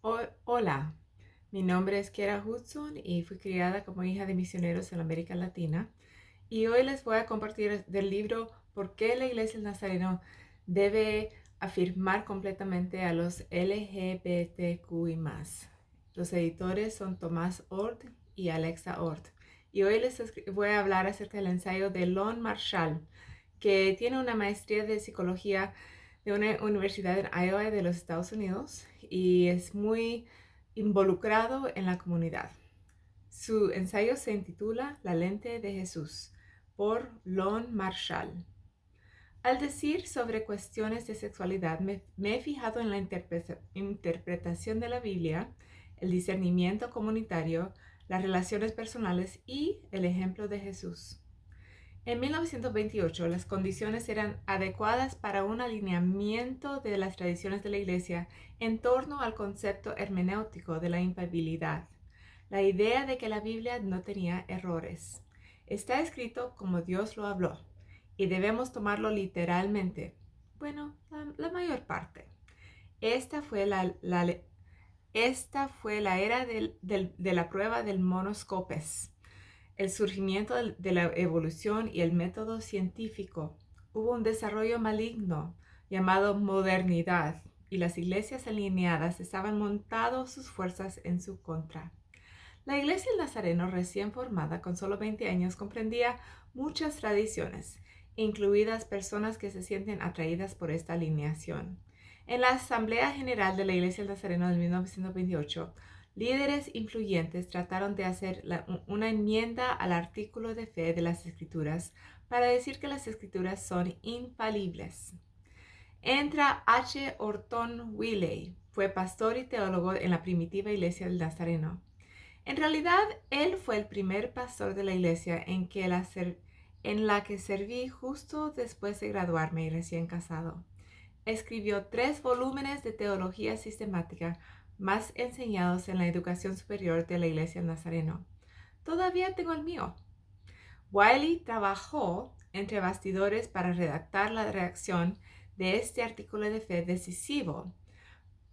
Hola, mi nombre es Kiera Hudson y fui criada como hija de misioneros en la América Latina. Y hoy les voy a compartir del libro ¿Por qué la Iglesia del Nazareno debe afirmar completamente a los LGBTQI+. Los editores son Tomás Ord y Alexa Ord. Y hoy voy a hablar acerca del ensayo de Lon Marshall, que tiene una maestría de psicología de una universidad en Iowa de los Estados Unidos y es muy involucrado en la comunidad. Su ensayo se intitula La lente de Jesús por Lon Marshall. Al decir sobre cuestiones de sexualidad, me he fijado en la interpretación de la Biblia, el discernimiento comunitario, las relaciones personales y el ejemplo de Jesús. En 1928, las condiciones eran adecuadas para un alineamiento de las tradiciones de la Iglesia en torno al concepto hermenéutico de la infalibilidad, la idea de que la Biblia no tenía errores. Está escrito como Dios lo habló y debemos tomarlo literalmente. Bueno, la mayor parte. Esta fue la era de la prueba del monoscopes, el surgimiento de la evolución y el método científico. Hubo un desarrollo maligno llamado modernidad y las iglesias alineadas estaban montando sus fuerzas en su contra. La iglesia del Nazareno recién formada con solo 20 años comprendía muchas tradiciones, incluidas personas que se sienten atraídas por esta alineación. En la Asamblea General de la Iglesia del Nazareno de 1928, líderes influyentes trataron de hacer una enmienda al artículo de fe de las Escrituras para decir que las Escrituras son infalibles. Entra H. Orton Willey, fue pastor y teólogo en la primitiva Iglesia del Nazareno. En realidad, él fue el primer pastor de la iglesia en la que serví justo después de graduarme y recién casado. Escribió 3 volúmenes de teología sistemática más enseñados en la educación superior de la iglesia del Nazareno. Todavía tengo el mío. Wiley trabajó entre bastidores para redactar la reacción de este artículo de fe decisivo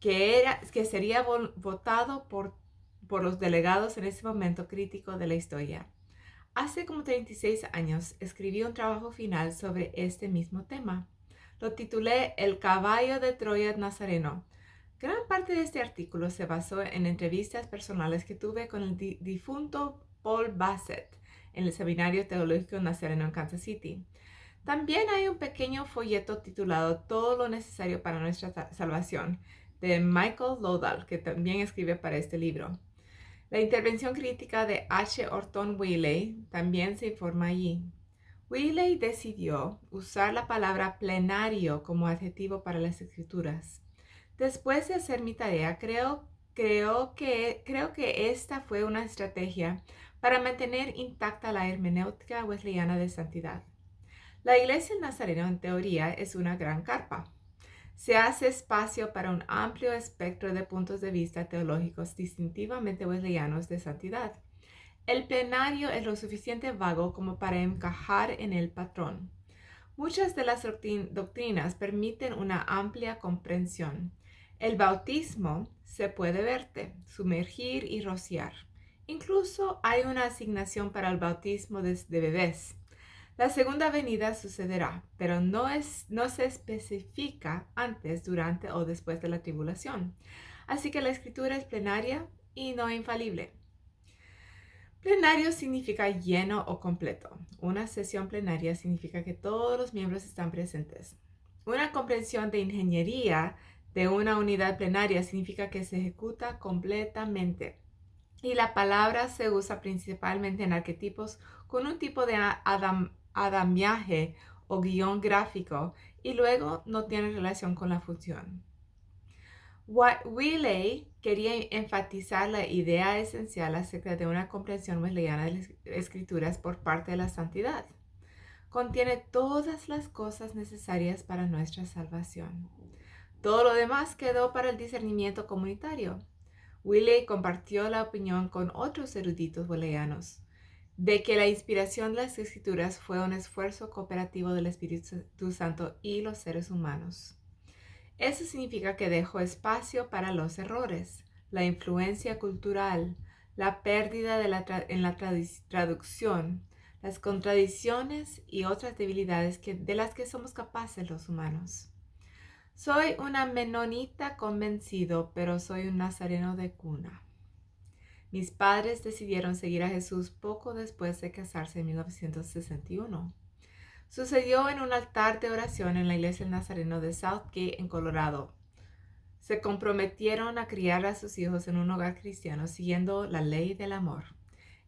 que sería votado por los delegados en ese momento crítico de la historia. Hace como 36 años escribí un trabajo final sobre este mismo tema. Lo titulé El caballo de Troya nazareno. Gran parte de este artículo se basó en entrevistas personales que tuve con el difunto Paul Bassett en el Seminario Teológico Nazareno en Kansas City. También hay un pequeño folleto titulado Todo lo necesario para nuestra salvación, de Michael Lowdall, que también escribe para este libro. La intervención crítica de H. Orton Willey también se informa allí. Willey decidió usar la palabra plenario como adjetivo para las escrituras. Después de hacer mi tarea, creo que esta fue una estrategia para mantener intacta la hermenéutica wesleyana de santidad. La iglesia nazarena en teoría es una gran carpa. Se hace espacio para un amplio espectro de puntos de vista teológicos distintivamente wesleyanos de santidad. El plenario es lo suficiente vago como para encajar en el patrón. Muchas de las doctrinas permiten una amplia comprensión. El bautismo se puede verte, sumergir y rociar. Incluso hay una asignación para el bautismo de bebés. La segunda venida sucederá, pero no se especifica antes, durante o después de la tribulación. Así que la escritura es plenaria y no infalible. Plenario significa lleno o completo. Una sesión plenaria significa que todos los miembros están presentes. Una comprensión de ingeniería de una unidad plenaria significa que se ejecuta completamente. Y la palabra se usa principalmente en arquetipos con un tipo de andamiaje o guión gráfico y luego no tiene relación con la función. Willey quería enfatizar la idea esencial acerca de una comprensión wesleyana de las escrituras por parte de la santidad. Contiene todas las cosas necesarias para nuestra salvación. Todo lo demás quedó para el discernimiento comunitario. Willey compartió la opinión con otros eruditos wesleyanos de que la inspiración de las escrituras fue un esfuerzo cooperativo del Espíritu Santo y los seres humanos. Eso significa que dejó espacio para los errores. la influencia cultural, la pérdida de en la traducción, las contradicciones y otras debilidades de las que somos capaces los humanos. Soy una menonita convencido, pero soy un nazareno de cuna. Mis padres decidieron seguir a Jesús poco después de casarse en 1961. Sucedió en un altar de oración en la iglesia del Nazareno de Southgate, en Colorado. Se comprometieron a criar a sus hijos en un hogar cristiano siguiendo la ley del amor.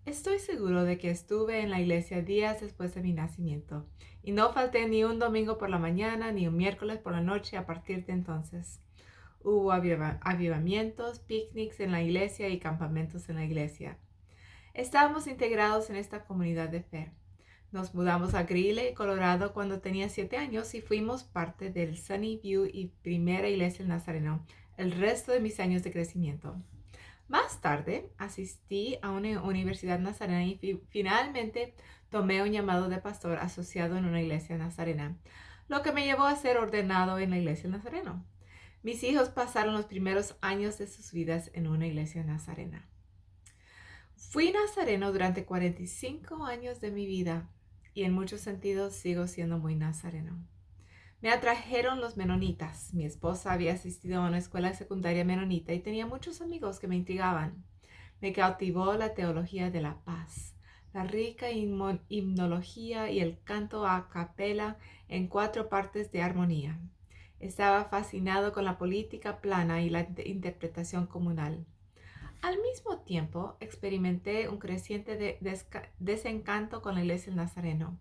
Estoy seguro de que estuve en la iglesia días después de mi nacimiento y no falté ni un domingo por la mañana ni un miércoles por la noche a partir de entonces. Hubo avivamientos, picnics en la iglesia y campamentos en la iglesia. Estábamos integrados en esta comunidad de fe. Nos mudamos a Greeley, Colorado, cuando tenía 7 años y fuimos parte del Sunny View y primera iglesia del Nazareno el resto de mis años de crecimiento. Más tarde asistí a una universidad nazarena y finalmente tomé un llamado de pastor asociado en una iglesia nazarena, lo que me llevó a ser ordenado en la iglesia nazareno. Mis hijos pasaron los primeros años de sus vidas en una iglesia nazarena. Fui nazareno durante 45 años de mi vida y en muchos sentidos sigo siendo muy nazareno. Me atrajeron los menonitas. Mi esposa había asistido a una escuela secundaria menonita y tenía muchos amigos que me intrigaban. Me cautivó la teología de la paz, la rica himnología y el canto a capela en 4 partes de armonía. Estaba fascinado con la política plana y la interpretación comunal. Al mismo tiempo, experimenté un creciente desencanto con la iglesia del Nazareno.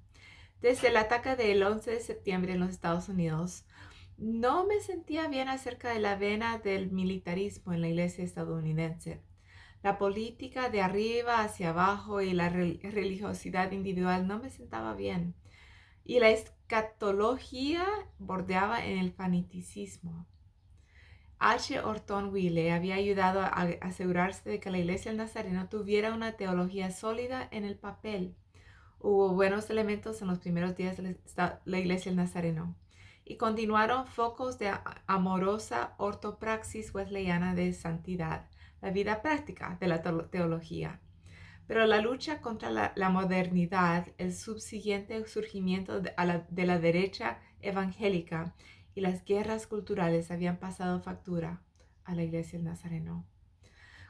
Desde el ataque del 11 de septiembre en los Estados Unidos, no me sentía bien acerca de la vena del militarismo en la iglesia estadounidense. La política de arriba hacia abajo y la religiosidad individual no me sentaba bien. Y la escatología bordeaba en el fanaticismo. H. Orton Wille había ayudado a asegurarse de que la iglesia del Nazareno tuviera una teología sólida en el papel. Hubo buenos elementos en los primeros días de la iglesia del Nazareno y continuaron focos de amorosa ortopraxis wesleyana de santidad, la vida práctica de la teología. Pero la lucha contra la modernidad, el subsiguiente surgimiento de la derecha evangélica y las guerras culturales habían pasado factura a la iglesia del Nazareno.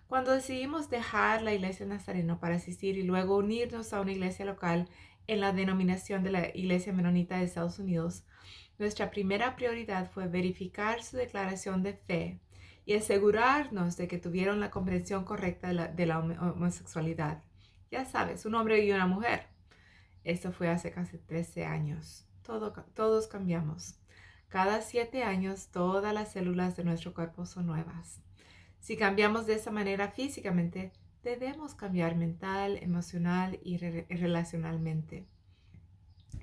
Cuando decidimos dejar la iglesia del Nazareno para asistir y luego unirnos a una iglesia local en la denominación de la Iglesia Menonita de Estados Unidos, nuestra primera prioridad fue verificar su declaración de fe y asegurarnos de que tuvieron la comprensión correcta de la homosexualidad. Ya sabes, un hombre y una mujer. Esto fue hace casi 13 años. Todos cambiamos. Cada 7 años, todas las células de nuestro cuerpo son nuevas. Si cambiamos de esa manera físicamente, debemos cambiar mental, emocional y relacionalmente.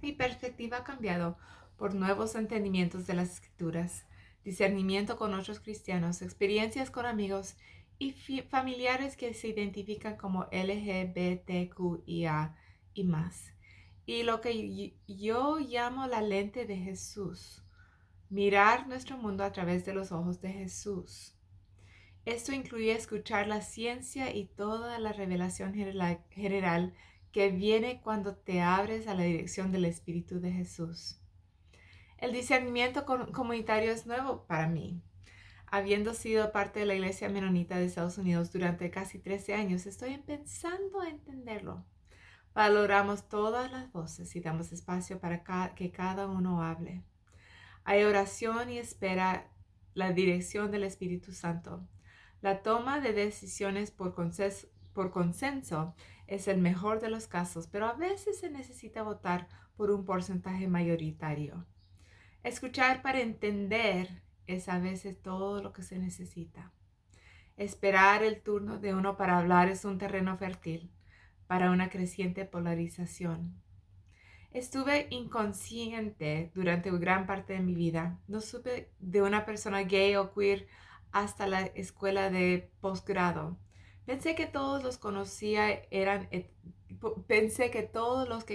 Mi perspectiva ha cambiado por nuevos entendimientos de las escrituras, discernimiento con otros cristianos, experiencias con amigos y familiares que se identifican como LGBTQIA y más. Y lo que yo llamo la lente de Jesús, mirar nuestro mundo a través de los ojos de Jesús. Esto incluye escuchar la ciencia y toda la revelación general que viene cuando te abres a la dirección del Espíritu de Jesús. El discernimiento comunitario es nuevo para mí. Habiendo sido parte de la Iglesia Menonita de Estados Unidos durante casi 13 años, estoy empezando a entenderlo. Valoramos todas las voces y damos espacio para que cada uno hable. Hay oración y espera la dirección del Espíritu Santo. La toma de decisiones por consenso es el mejor de los casos, pero a veces se necesita votar por un porcentaje mayoritario. Escuchar para entender es a veces todo lo que se necesita. Esperar el turno de uno para hablar es un terreno fértil para una creciente polarización. Estuve inconsciente durante gran parte de mi vida. No supe de una persona gay o queer hasta la escuela de posgrado. Pensé que todos los que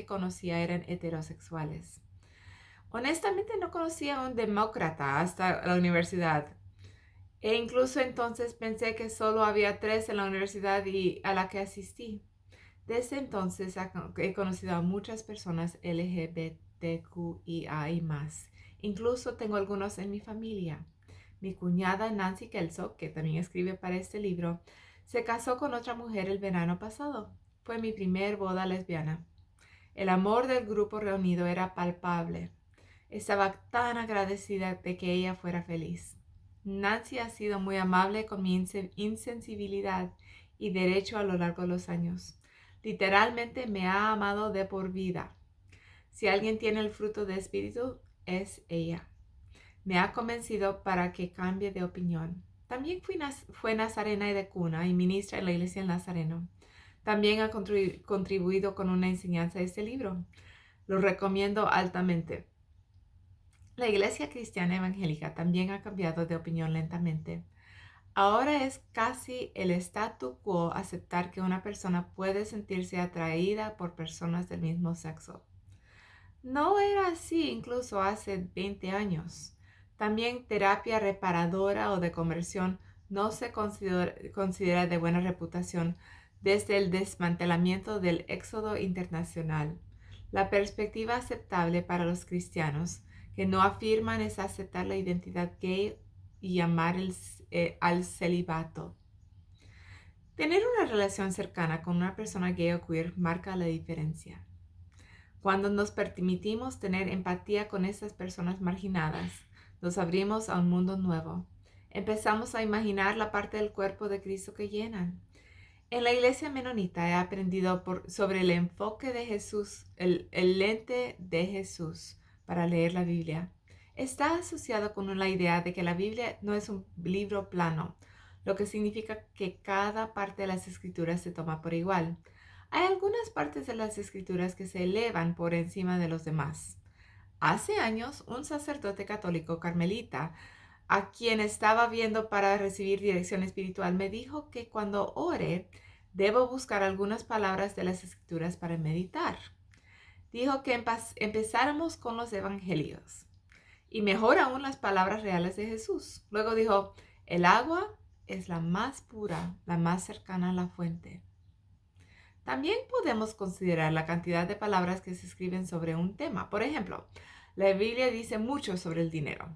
conocía eran heterosexuales. Honestamente no conocía a un demócrata hasta la universidad. E incluso entonces pensé que solo había 3 en la universidad a la que asistí. Desde entonces he conocido a muchas personas LGBTQIA y más. Incluso tengo algunos en mi familia. Mi cuñada Nancy Kelso, que también escribe para este libro, se casó con otra mujer el verano pasado. Fue mi primer boda lesbiana. El amor del grupo reunido era palpable. Estaba tan agradecida de que ella fuera feliz. Nancy ha sido muy amable con mi insensibilidad y derecho a lo largo de los años. Literalmente me ha amado de por vida. Si alguien tiene el fruto de espíritu, es ella. Me ha convencido para que cambie de opinión. También fue nazarena y de cuna y ministra en la iglesia del Nazareno. También ha contribuido con una enseñanza de este libro. Lo recomiendo altamente. La iglesia cristiana evangélica también ha cambiado de opinión lentamente. Ahora es casi el statu quo aceptar que una persona puede sentirse atraída por personas del mismo sexo. No era así incluso hace 20 años. También terapia reparadora o de conversión no se considera de buena reputación desde el desmantelamiento del éxodo internacional. La perspectiva aceptable para los cristianos que no afirman es aceptar la identidad gay y llamar al celibato. Tener una relación cercana con una persona gay o queer marca la diferencia. Cuando nos permitimos tener empatía con estas personas marginadas, nos abrimos a un mundo nuevo. Empezamos a imaginar la parte del cuerpo de Cristo que llenan. En la iglesia menonita he aprendido sobre el enfoque de Jesús, el lente de Jesús para leer la Biblia. Está asociado con la idea de que la Biblia no es un libro plano, lo que significa que cada parte de las escrituras se toma por igual. Hay algunas partes de las escrituras que se elevan por encima de los demás. Hace años, un sacerdote católico carmelita, a quien estaba viendo para recibir dirección espiritual, me dijo que cuando ore, debo buscar algunas palabras de las escrituras para meditar. Dijo que empezáramos con los evangelios y mejor aún las palabras reales de Jesús. Luego dijo, el agua es la más pura, la más cercana a la fuente. También podemos considerar la cantidad de palabras que se escriben sobre un tema. Por ejemplo, la Biblia dice mucho sobre el dinero.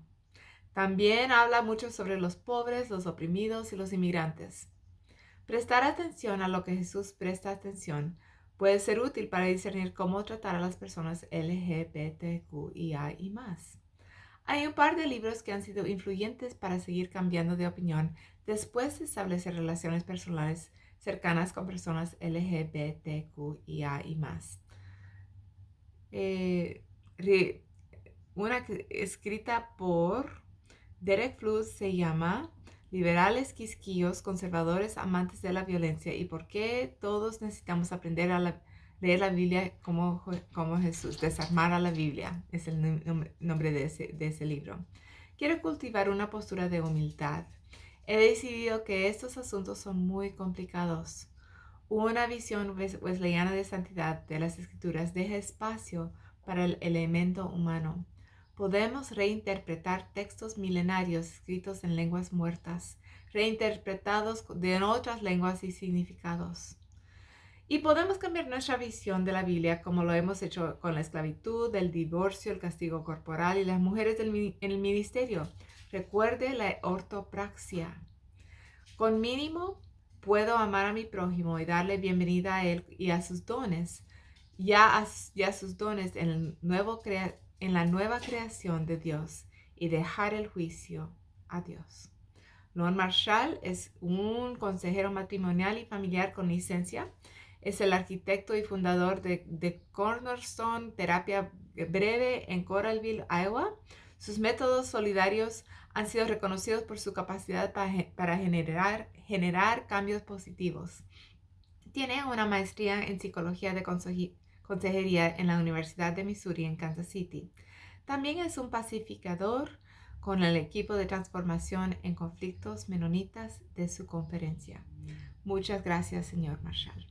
También habla mucho sobre los pobres, los oprimidos y los inmigrantes. Prestar atención a lo que Jesús presta atención puede ser útil para discernir cómo tratar a las personas LGBTQIA y más. Hay un par de libros que han sido influyentes para seguir cambiando de opinión después de establecer relaciones personales cercanas con personas LGBTQIA y más. Una escrita por Derek Fluss se llama Liberales quisquillos, conservadores amantes de la violencia y por qué todos necesitamos aprender a leer la Biblia como Jesús. Desarmar a la Biblia es el nombre de ese libro. Quiero cultivar una postura de humildad. He decidido que estos asuntos son muy complicados. Una visión wesleyana de santidad de las Escrituras deja espacio para el elemento humano. Podemos reinterpretar textos milenarios escritos en lenguas muertas, reinterpretados en otras lenguas y significados. Y podemos cambiar nuestra visión de la Biblia como lo hemos hecho con la esclavitud, el divorcio, el castigo corporal y las mujeres en el ministerio. Recuerde la ortopraxia. Con mínimo puedo amar a mi prójimo y darle bienvenida a él y a sus dones, ya sus dones en la nueva creación de Dios y dejar el juicio a Dios. Lon Marshall es un consejero matrimonial y familiar con licencia. Es el arquitecto y fundador de Cornerstone Terapia Breve en Coralville, Iowa. Sus métodos solidarios han sido reconocidos por su capacidad para generar cambios positivos. Tiene una maestría en psicología de consejería en la Universidad de Missouri en Kansas City. También es un pacificador con el equipo de transformación en conflictos menonitas de su conferencia. Muchas gracias, señor Marshall.